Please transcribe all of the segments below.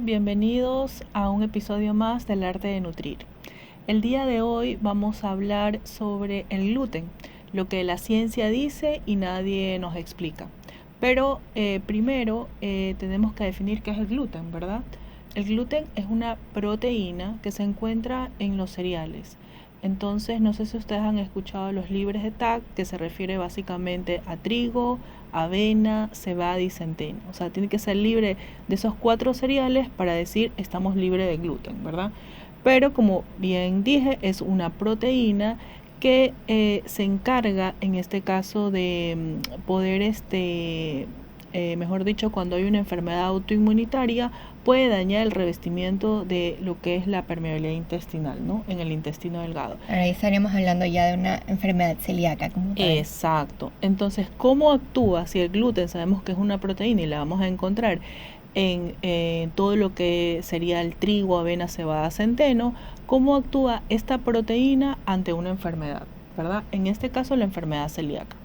bienvenidos a un episodio más del arte de nutrir. El día de hoy vamos a hablar sobre el gluten, lo que la ciencia dice y nadie nos explica. Pero primero tenemos que definir qué es el gluten, ¿verdad? El gluten es una proteína que se encuentra en los cereales. Entonces, no sé si ustedes han escuchado los libres de TAC, que se refiere básicamente a trigo, avena, cebada y centeno. O sea, tiene que ser libre de esos 4 cereales para decir estamos libres de gluten, ¿verdad? Pero como bien dije, es una proteína que se encarga en este caso de poder mejor dicho, cuando hay una enfermedad autoinmunitaria, puede dañar el revestimiento de lo que es la permeabilidad intestinal, ¿no? En el intestino delgado. Ahí estaríamos hablando ya de una enfermedad celíaca como tal. Exacto. Entonces, ¿cómo actúa si el gluten sabemos que es una proteína y la vamos a encontrar en todo lo que sería el trigo, avena, cebada, centeno? ¿Cómo actúa esta proteína ante una enfermedad, ¿verdad? En este caso, la enfermedad celíaca.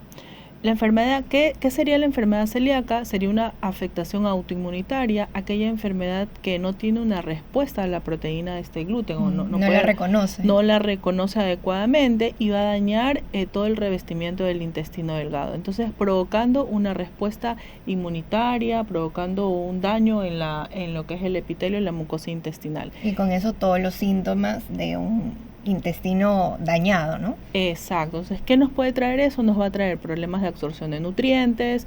La enfermedad, ¿qué sería la enfermedad celíaca? Sería una afectación autoinmunitaria, aquella enfermedad que no tiene una respuesta a la proteína de este gluten o no la reconoce. No la reconoce adecuadamente y va a dañar todo el revestimiento del intestino delgado. Entonces, provocando una respuesta inmunitaria, provocando un daño en lo que es el epitelio y la mucosa intestinal. Y con eso todos los síntomas de un intestino dañado, ¿no? Exacto. Entonces, ¿qué nos puede traer eso? Nos va a traer problemas de absorción de nutrientes,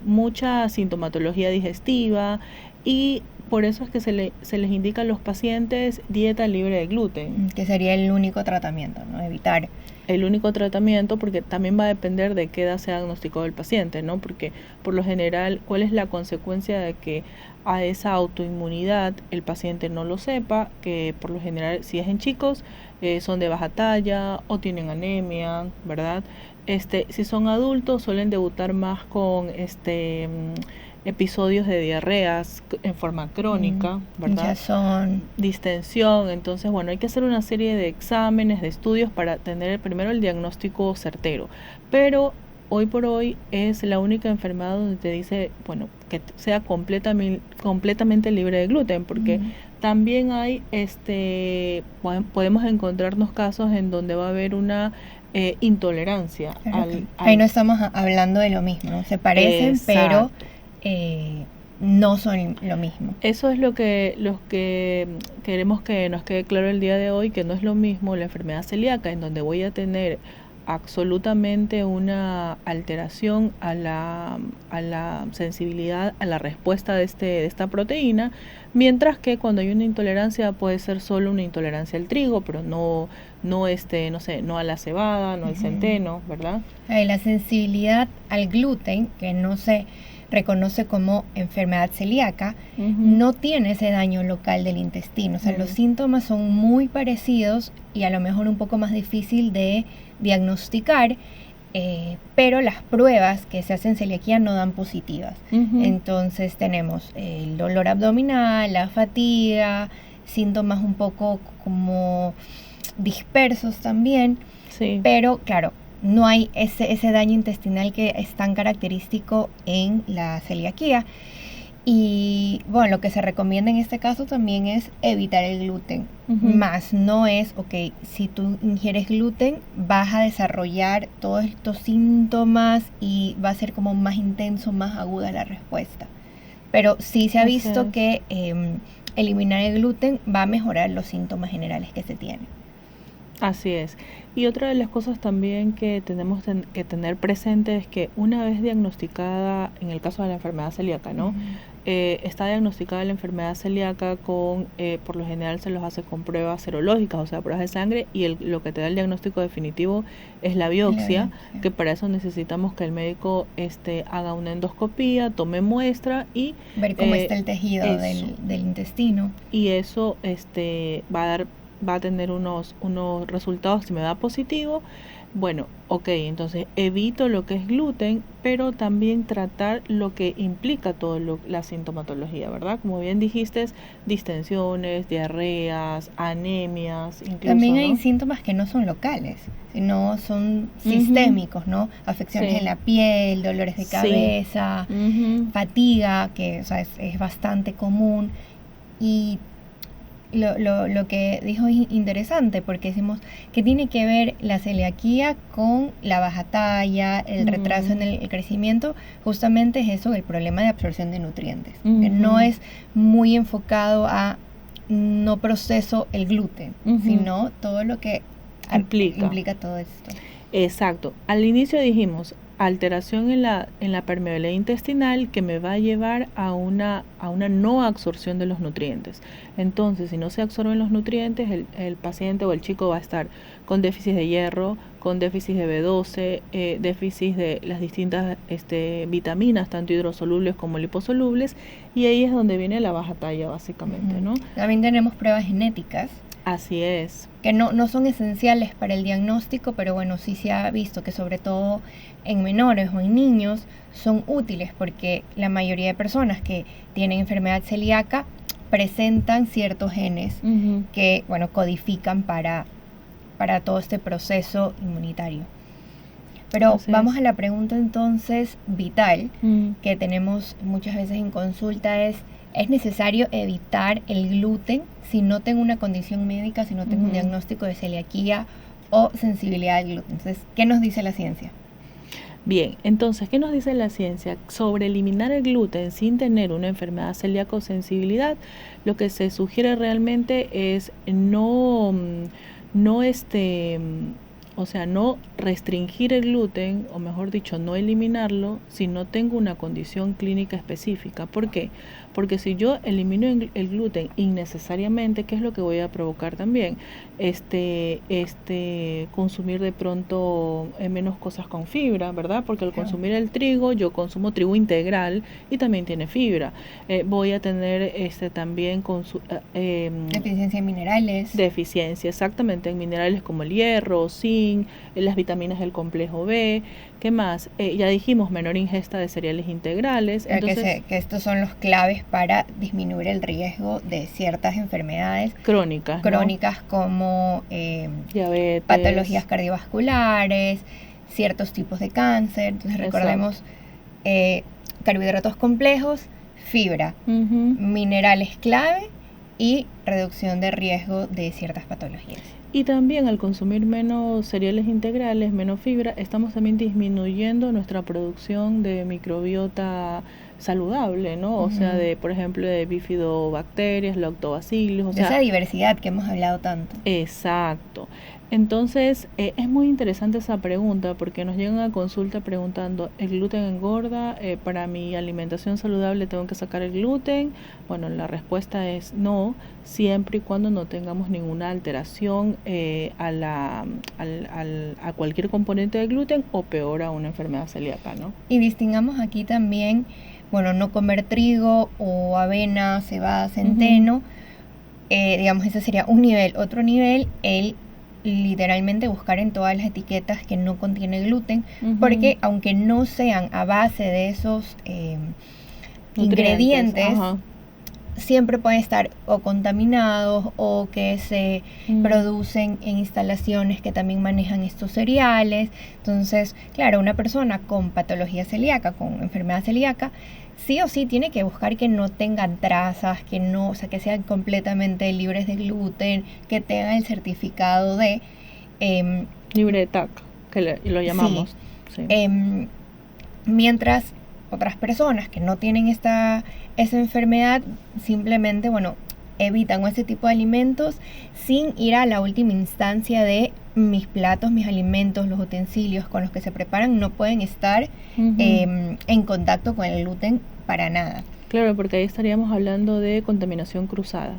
mucha sintomatología digestiva y por eso es que se les indica a los pacientes dieta libre de gluten. Que sería el único tratamiento, ¿no? Evitar. El único tratamiento, porque también va a depender de qué edad sea diagnosticado el paciente, ¿no? Porque por lo general, ¿cuál es la consecuencia de que a esa autoinmunidad el paciente no lo sepa? Que por lo general, si es en chicos, son de baja talla o tienen anemia, ¿verdad? Si son adultos, suelen debutar más con episodios de diarreas en forma crónica, ¿verdad? Hinchazón. Distensión. Entonces, bueno, hay que hacer una serie de exámenes, de estudios para tener primero el diagnóstico certero. Pero hoy por hoy es la única enfermedad donde te dice, bueno, que sea completamente libre de gluten, porque también hay, podemos encontrarnos casos en donde va a haber una intolerancia. Ahí no estamos hablando de lo mismo, ¿no? Se parecen, exacto, pero no son lo mismo. Eso es lo que queremos que nos quede claro el día de hoy, que no es lo mismo la enfermedad celíaca, en donde voy a tener absolutamente una alteración a la sensibilidad, a la respuesta de esta proteína, mientras que cuando hay una intolerancia puede ser solo una intolerancia al trigo, pero no a la cebada, no al centeno, ¿verdad? La sensibilidad al gluten, que no se reconoce como enfermedad celíaca, no tiene ese daño local del intestino. O sea, los síntomas son muy parecidos y a lo mejor un poco más difícil de diagnosticar, pero las pruebas que se hacen en celiaquía no dan positivas. Entonces tenemos el dolor abdominal, la fatiga, síntomas un poco como dispersos también, sí. Pero claro, no hay ese daño intestinal que es tan característico en la celiaquía. Y bueno, lo que se recomienda en este caso también es evitar el gluten. Más no es, ok, si tú ingieres gluten vas a desarrollar todos estos síntomas y va a ser como más intenso, más aguda la respuesta. Pero sí se ha visto que eliminar el gluten va a mejorar los síntomas generales que se tienen. Así es. Y otra de las cosas también que tenemos que tener presente es que una vez diagnosticada, en el caso de la enfermedad celíaca, ¿no? Está diagnosticada la enfermedad celíaca con, por lo general se los hace con pruebas serológicas, o sea, pruebas de sangre, y lo que te da el diagnóstico definitivo es la biopsia, que para eso necesitamos que el médico haga una endoscopía, tome muestra y ver cómo está el tejido del intestino. Y eso va a tener unos resultados. Si me da positivo, bueno, ok, entonces evito lo que es gluten, pero también tratar lo que implica la sintomatología, ¿verdad? Como bien dijiste, distensiones, diarreas, anemias, incluso, también hay ¿no? síntomas que no son locales, sino son sistémicos, ¿no? Afecciones en la piel, dolores de cabeza, fatiga, que o sea, es bastante común. Y lo que dijo es interesante porque decimos que tiene que ver la celiaquía con la baja talla, el retraso en el crecimiento. Justamente es eso, el problema de absorción de nutrientes, que no es muy enfocado a no proceso el gluten, sino todo lo que implica todo esto. Exacto. Al inicio dijimos alteración en la permeabilidad intestinal que me va a llevar a una no absorción de los nutrientes. Entonces, si no se absorben los nutrientes, el paciente o el chico va a estar con déficit de hierro, con déficit de B12, déficit de las distintas vitaminas, tanto hidrosolubles como liposolubles, y ahí es donde viene la baja talla, básicamente, ¿no? También tenemos pruebas genéticas. Así es. Que no son esenciales para el diagnóstico, pero bueno, sí se ha visto que sobre todo en menores o en niños son útiles porque la mayoría de personas que tienen enfermedad celíaca presentan ciertos genes que, bueno, codifican para todo este proceso inmunitario. Pero entonces, vamos a la pregunta entonces vital que tenemos muchas veces en consulta ¿es necesario evitar el gluten si no tengo una condición médica, si no tengo un diagnóstico de celiaquía o sensibilidad al gluten? Entonces, ¿qué nos dice la ciencia? Bien, entonces, ¿qué nos dice la ciencia? Sobre eliminar el gluten sin tener una enfermedad celíaca o sensibilidad, lo que se sugiere realmente es no restringir el gluten, o mejor dicho, no eliminarlo si no tengo una condición clínica específica. ¿Por qué? Porque si yo elimino el gluten innecesariamente, ¿qué es lo que voy a provocar también? Consumir de pronto menos cosas con fibra, ¿verdad? Porque al consumir el trigo, yo consumo trigo integral y también tiene fibra. Voy a tener también deficiencia en minerales. Deficiencia, exactamente, en minerales como el hierro, zinc, las vitaminas del complejo B. ¿Qué más? Ya dijimos, menor ingesta de cereales integrales. Entonces, que estos son los claves para disminuir el riesgo de ciertas enfermedades crónicas, ¿no? Como diabetes, patologías cardiovasculares, ciertos tipos de cáncer. Entonces recordemos carbohidratos complejos, fibra, minerales clave y reducción de riesgo de ciertas patologías. Y también al consumir menos cereales integrales, menos fibra, estamos también disminuyendo nuestra producción de microbiota saludable, ¿no? O sea, por ejemplo, de bifidobacterias, lactobacillus. Esa diversidad que hemos hablado tanto. Exacto. Entonces, es muy interesante esa pregunta porque nos llegan a consulta preguntando, ¿el gluten engorda? ¿Para mi alimentación saludable tengo que sacar el gluten? Bueno, la respuesta es no, siempre y cuando no tengamos ninguna alteración a cualquier componente de gluten o peor a una enfermedad celíaca, ¿no? Y distingamos aquí también, bueno, no comer trigo o avena, cebada, centeno, digamos, ese sería un nivel. Otro nivel, el literalmente buscar en todas las etiquetas que no contiene gluten, porque aunque no sean a base de esos ingredientes, siempre pueden estar o contaminados o que se producen en instalaciones que también manejan estos cereales. Entonces, claro, una persona con patología celíaca, con enfermedad celíaca, sí o sí tiene que buscar que no tengan trazas, que no, o sea, que sean completamente libres de gluten, que tengan el certificado de libre de TAC, que lo llamamos. Sí. Mientras otras personas que no tienen esa enfermedad simplemente, bueno, evitan ese tipo de alimentos sin ir a la última instancia de mis platos, mis alimentos, los utensilios con los que se preparan no pueden estar en contacto con el gluten para nada. Claro, porque ahí estaríamos hablando de contaminación cruzada.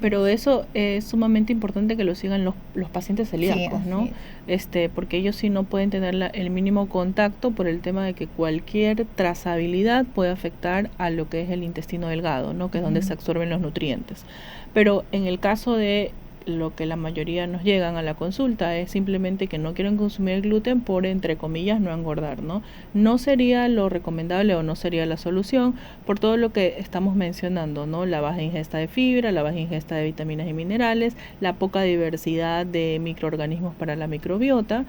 Pero eso es sumamente importante que lo sigan los pacientes celíacos, sí, ¿no? Porque ellos sí no pueden tener el mínimo contacto por el tema de que cualquier trazabilidad puede afectar a lo que es el intestino delgado, ¿no? Que es donde se absorben los nutrientes. Pero en el caso de lo que la mayoría nos llegan a la consulta es simplemente que no quieren consumir gluten por, entre comillas, no engordar, ¿no? No sería lo recomendable o no sería la solución por todo lo que estamos mencionando, ¿no? La baja ingesta de fibra, la baja ingesta de vitaminas y minerales, la poca diversidad de microorganismos para la microbiota.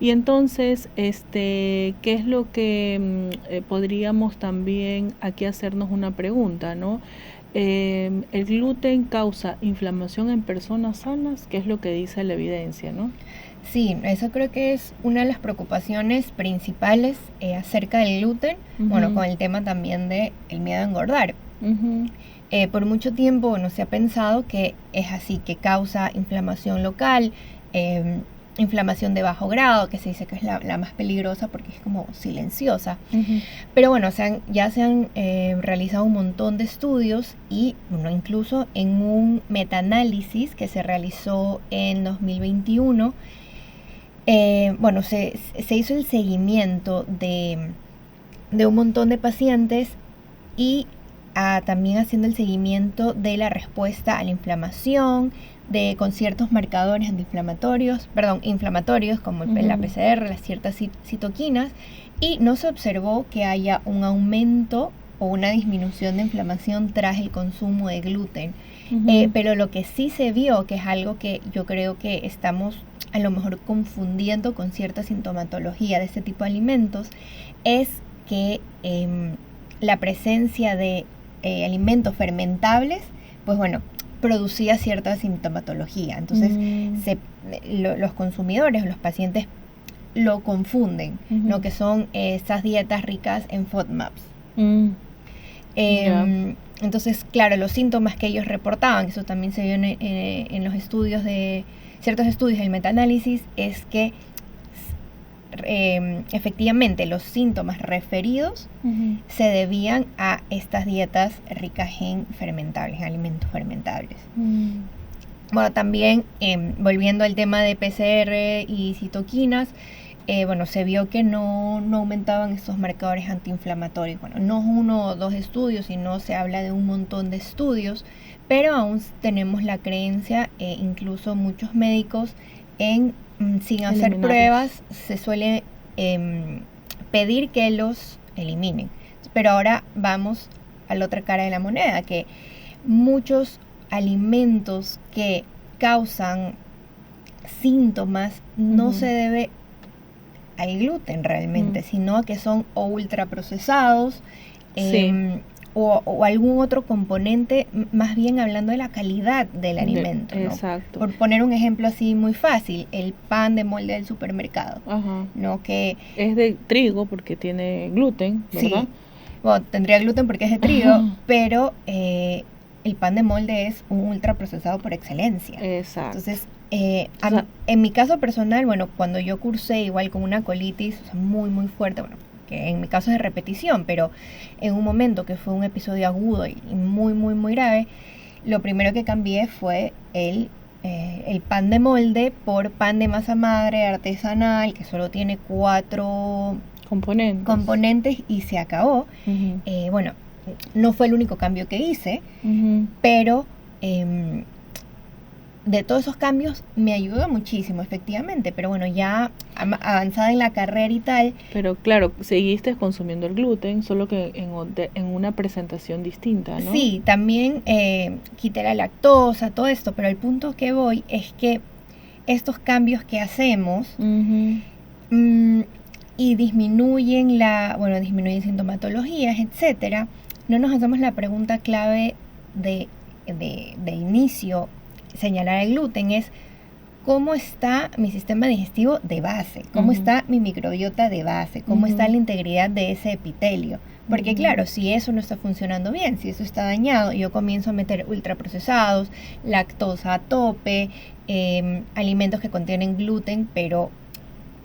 Y entonces, ¿qué es lo que podríamos también aquí hacernos una pregunta, ¿no? El gluten causa inflamación en personas sanas, que es lo que dice la evidencia, ¿no? Sí, eso creo que es una de las preocupaciones principales acerca del gluten, bueno, con el tema también de el miedo a engordar. Por mucho tiempo, bueno, se ha pensado que es así, que causa inflamación local, inflamación de bajo grado, que se dice que es la más peligrosa porque es como silenciosa. Pero bueno, ya se han realizado un montón de estudios y bueno, incluso en un metaanálisis que se realizó en 2021, bueno, se hizo el seguimiento de un montón de pacientes y también haciendo el seguimiento de la respuesta a la inflamación, con ciertos marcadores inflamatorios como la PCR, las ciertas citoquinas, y no se observó que haya un aumento o una disminución de inflamación tras el consumo de gluten. Pero lo que sí se vio, que es algo que yo creo que estamos a lo mejor confundiendo con cierta sintomatología de este tipo de alimentos, es que la presencia de alimentos fermentables, pues bueno, producía cierta sintomatología. Entonces, los consumidores o los pacientes lo confunden, ¿no? Que son estas dietas ricas en FODMAPs. Entonces, claro, los síntomas que ellos reportaban, eso también se vio en los estudios ciertos estudios del metaanálisis, es que efectivamente los síntomas referidos se debían a estas dietas ricas en fermentables, en alimentos fermentables. Bueno, también volviendo al tema de PCR y citoquinas, bueno, se vio que no aumentaban estos marcadores antiinflamatorios. Bueno, no es uno o dos estudios, sino se habla de un montón de estudios, pero aún tenemos la creencia, incluso muchos médicos, sin hacer pruebas, se suele pedir que los eliminen. Pero ahora vamos a la otra cara de la moneda, que muchos alimentos que causan síntomas no se debe al gluten realmente, sino que son o ultraprocesados, o algún otro componente, más bien hablando de la calidad del alimento, ¿no? Exacto. Por poner un ejemplo así muy fácil, el pan de molde del supermercado, ¿no? Que es de trigo porque tiene gluten, ¿verdad? Sí, bueno, tendría gluten porque es de trigo, pero el pan de molde es un ultraprocesado por excelencia. Exacto. Entonces, en mi caso personal, bueno, cuando yo cursé igual con una colitis, o sea, muy, muy fuerte, bueno, que en mi caso es de repetición, pero en un momento que fue un episodio agudo y muy, muy, muy grave, lo primero que cambié fue el pan de molde por pan de masa madre artesanal, que solo tiene 4 componentes y se acabó. Bueno, no fue el único cambio que hice, pero de todos esos cambios me ayudó muchísimo, efectivamente, pero bueno, ya avanzada en la carrera y tal. Pero claro, seguiste consumiendo el gluten, solo que en una presentación distinta, ¿no? Sí, también quité la lactosa, todo esto, pero el punto que voy es que estos cambios que hacemos y disminuyen sintomatologías, etcétera, no nos hacemos la pregunta clave de inicio. Señalar el gluten es cómo está mi sistema digestivo de base, cómo está mi microbiota de base, cómo está la integridad de ese epitelio. Porque claro, si eso no está funcionando bien, si eso está dañado, yo comienzo a meter ultraprocesados, lactosa a tope, alimentos que contienen gluten, pero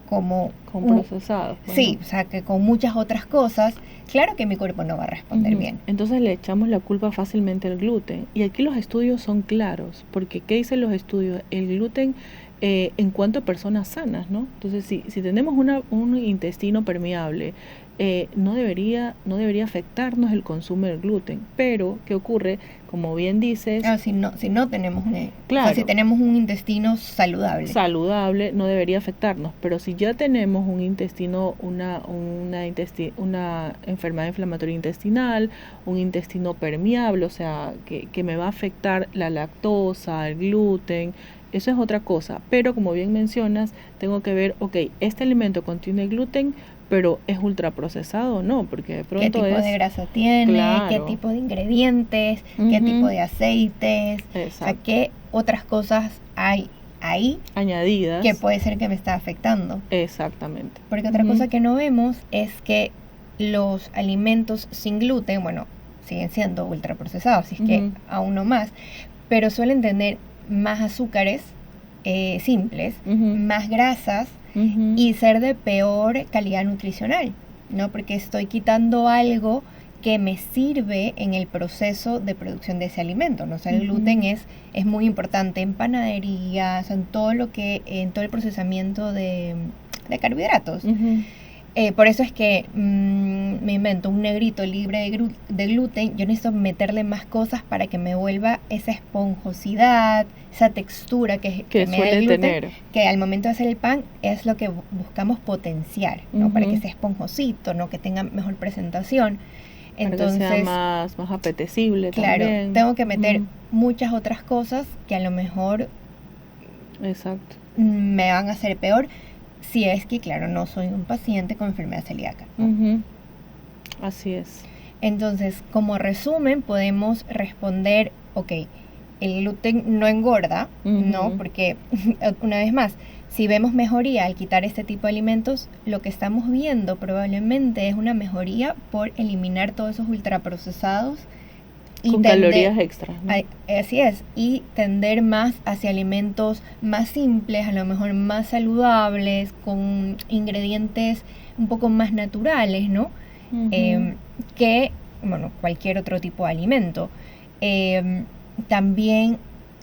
como procesados. Sí, o sea, que con muchas otras cosas, claro que mi cuerpo no va a responder bien. Entonces le echamos la culpa fácilmente al gluten. Y aquí los estudios son claros, porque ¿qué dicen los estudios? El gluten en cuanto a personas sanas, ¿no? Entonces, si tenemos un intestino permeable, no debería afectarnos el consumo del gluten. Pero, ¿qué ocurre? Como bien dices... si no tenemos si tenemos un intestino saludable, no debería afectarnos. Pero si ya tenemos un intestino, una enfermedad inflamatoria intestinal, un intestino permeable, o sea, que me va a afectar la lactosa, el gluten, eso es otra cosa. Pero como bien mencionas, tengo que ver, este alimento contiene gluten, pero ¿es ultraprocesado o no? Porque de pronto ¿qué tipo de grasa tiene? Claro. ¿Qué tipo de ingredientes? ¿Qué tipo de aceites? Exacto. O sea, ¿qué otras cosas hay ahí añadidas que puede ser que me está afectando? Exactamente. Porque otra cosa que no vemos es que los alimentos sin gluten, bueno, siguen siendo ultraprocesados, si es que aún no más, pero suelen tener más azúcares simples, más grasas y ser de peor calidad nutricional, ¿no? Porque estoy quitando algo que me sirve en el proceso de producción de ese alimento, ¿no? O sea, el gluten es muy importante en panaderías, en todo el procesamiento de carbohidratos. Por eso es que me invento un negrito libre de gluten. Yo necesito meterle más cosas para que me vuelva esa esponjosidad, esa textura que me da el gluten, tener. Que al momento de hacer el pan es lo que buscamos potenciar, ¿no? Para que sea esponjosito, ¿no? Que tenga mejor presentación. Entonces, para que sea más apetecible. Claro, también. Tengo que meter muchas otras cosas que a lo mejor Exacto. Me van a hacer peor. Si es que, claro, no soy un paciente con enfermedad celíaca, ¿no? Así es. Entonces, como resumen, podemos responder, ok, el gluten no engorda, ¿no? Porque, una vez más, si vemos mejoría al quitar este tipo de alimentos, lo que estamos viendo probablemente es una mejoría por eliminar todos esos ultraprocesados. Con calorías extras, ¿no? Así es, y tender más hacia alimentos más simples, a lo mejor más saludables, con ingredientes un poco más naturales, ¿no? Que, bueno, cualquier otro tipo de alimento. También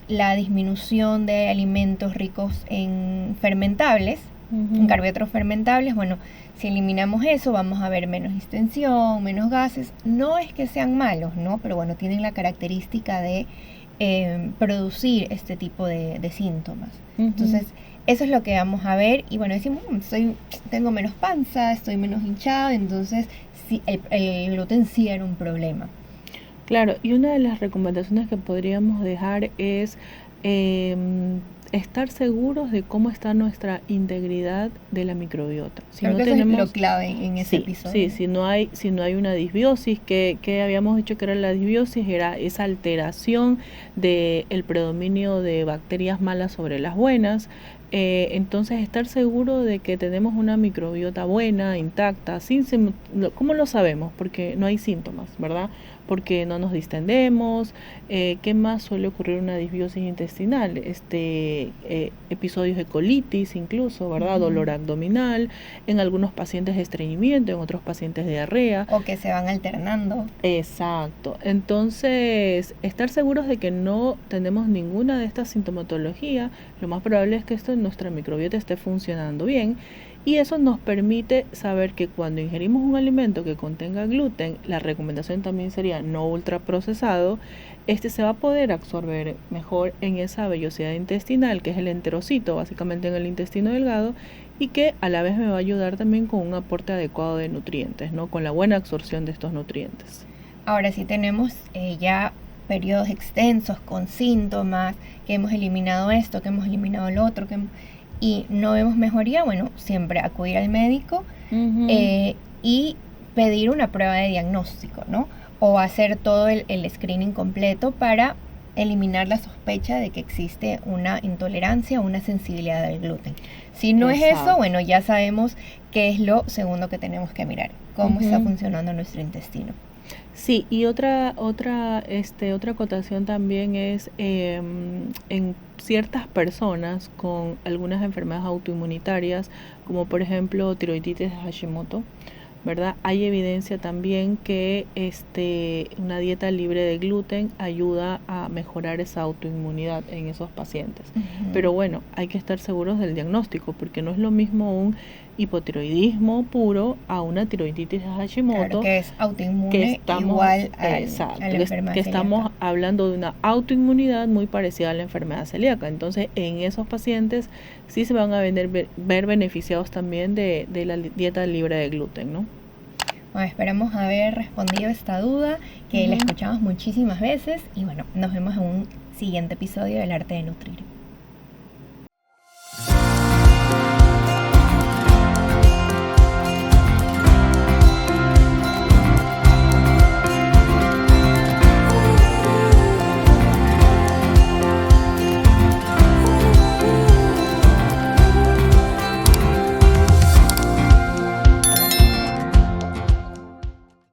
la disminución de alimentos ricos en fermentables, en carbohidratos fermentables, bueno, si eliminamos eso vamos a ver menos distensión, menos gases. No es que sean malos, ¿no? Pero bueno, tienen la característica de producir este tipo de síntomas. Entonces, eso es lo que vamos a ver. Y bueno, decimos, tengo menos panza, estoy menos hinchado, entonces sí, el gluten sí era un problema. Claro, y una de las recomendaciones que podríamos dejar es estar seguros de cómo está nuestra integridad de la microbiota. Creo que eso es lo clave en ese episodio. Sí, si no hay una disbiosis, que habíamos dicho que era la disbiosis, era esa alteración del predominio de bacterias malas sobre las buenas. Entonces estar seguro de que tenemos una microbiota buena, intacta, ¿cómo lo sabemos? Porque no hay síntomas, ¿verdad? Porque no nos distendemos. ¿Qué más suele ocurrir una disbiosis intestinal? Episodios de colitis incluso, ¿verdad? Dolor abdominal, en algunos pacientes estreñimiento, en otros pacientes diarrea. O que se van alternando. Exacto. Entonces, estar seguros de que no tenemos ninguna de estas sintomatologías, lo más probable es que nuestra microbiota esté funcionando bien. Y eso nos permite saber que cuando ingerimos un alimento que contenga gluten, la recomendación también sería no ultraprocesado, se va a poder absorber mejor en esa vellosidad intestinal, que es el enterocito, básicamente en el intestino delgado, y que a la vez me va a ayudar también con un aporte adecuado de nutrientes, ¿no? Con la buena absorción de estos nutrientes. Ahora, si tenemos ya periodos extensos con síntomas, que hemos eliminado esto, que hemos eliminado lo otro, y no vemos mejoría, bueno, siempre acudir al médico y pedir una prueba de diagnóstico, ¿no? O hacer todo el screening completo para eliminar la sospecha de que existe una intolerancia o una sensibilidad al gluten. Si no es eso, bueno, ya sabemos qué es lo segundo que tenemos que mirar, cómo está funcionando nuestro intestino. Sí, y otra acotación también es en ciertas personas con algunas enfermedades autoinmunitarias, como por ejemplo tiroiditis de Hashimoto, ¿verdad? Hay evidencia también que una dieta libre de gluten ayuda a mejorar esa autoinmunidad en esos pacientes. Pero bueno, hay que estar seguros del diagnóstico, porque no es lo mismo un hipotiroidismo puro a una tiroiditis de Hashimoto, claro, que es autoinmune igual a la enfermedad celíaca. Estamos hablando de una autoinmunidad muy parecida a la enfermedad celíaca. Entonces, en esos pacientes sí se van a ver beneficiados también de la dieta libre de gluten, ¿no? Bueno, esperamos haber respondido esta duda, que la escuchamos muchísimas veces, y bueno, nos vemos en un siguiente episodio del Arte de Nutrir.